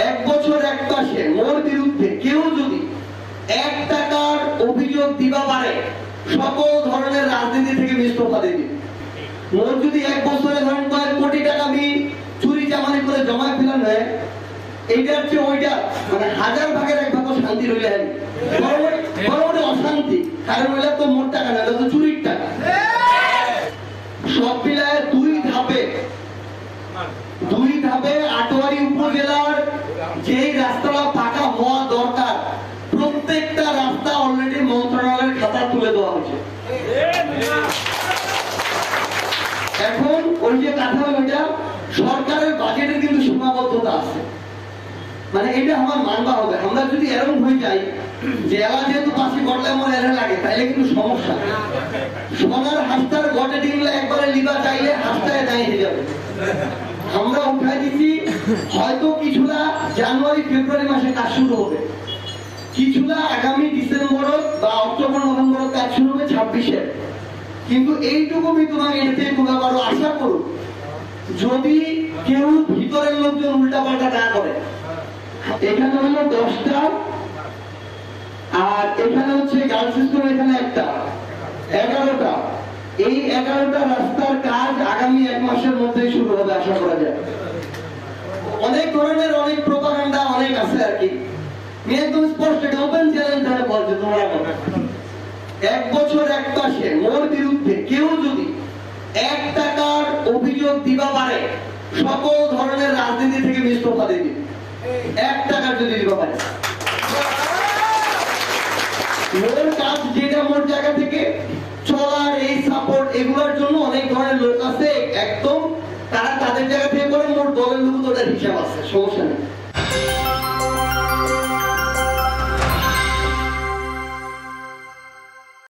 এক বছর এক মাসে মোর বিরুদ্ধে কেউ যদি 1 টাকার অভিযোগ দিবা পারে সকল ধরনের রাজনীতি থেকে ইস্তফা দিবে। মোর যদি 1 বছরে ধরেন কয়েক কোটি টাকা আমি চুরি চামারি করে জমা ফেলান হয়, এইটার চেয়ে ওইটা মানে 1000 ভাগের 1 ভাগ শান্তি রইলে হয় বড় অশান্তি। কারণ ওইটা তো মোর টাকা না, তো চুরির টাকা। সব মিলায় 2 ধাপে আটোয়ারি উপজেলার যেই রাস্তাটা পাকা হওয়া দরকার প্রত্যেকটা রাস্তা অলরেডি মন্ত্রণালয়ের খাতা তুলে দেওয়া হয়েছে। এখন ওই যে কথা ওইটা সরকারের বাজেটের কিন্তু সীমাবদ্ধতা আছে, মানে এটা আমার মানবা হবে। আমরা যদি এরকম হয়ে যাই যে এলা যেহেতু পাশে গড়লে আমার এরা লাগে তাইলে কিন্তু সমস্যা। সোনার হাসতার গটে ডিমলে একবারে লিবা চাইলে হাসতায় দাঁড়িয়ে যাবে। আমরা উঠাই দিচ্ছি হয়তো কিছুটা জানুয়ারি ফেব্রুয়ারি মাসে কাজ শুরু হবে, কিছুটা আগামী ডিসেম্বর বা অক্টোবর নভেম্বর কাজ শুরু হবে 26-এ। কিন্তু এইটুকু আমি তোমাকে এতে আরো আশা করুন, যদি কেউ ভিতরের লোকজন উল্টা পাল্টা না করে। এখানে হলো 10টা, আর এখানে হচ্ছে গার্লস স্কুল, এখানে একটা 11টা। এই 11টা রাস্তার কাজ আগামী 1 মাসের মধ্যেই শুরু হবে আশা করা যায়। অনেক ধরনের অনেক প্রোপাগান্ডা অনেক আছে আর কি। একদম স্পষ্ট ওপেন চ্যালেঞ্জ ধরে বলছে তোমরা 1 বছর 1 মাসে মোর বিরুদ্ধে কেউ যদি 1 টাকার অভিযোগ দিবা পারে সকল ধরনের রাজনীতি থেকে ইস্তফা দিবে। 1 টাকার যদি দিবা পারে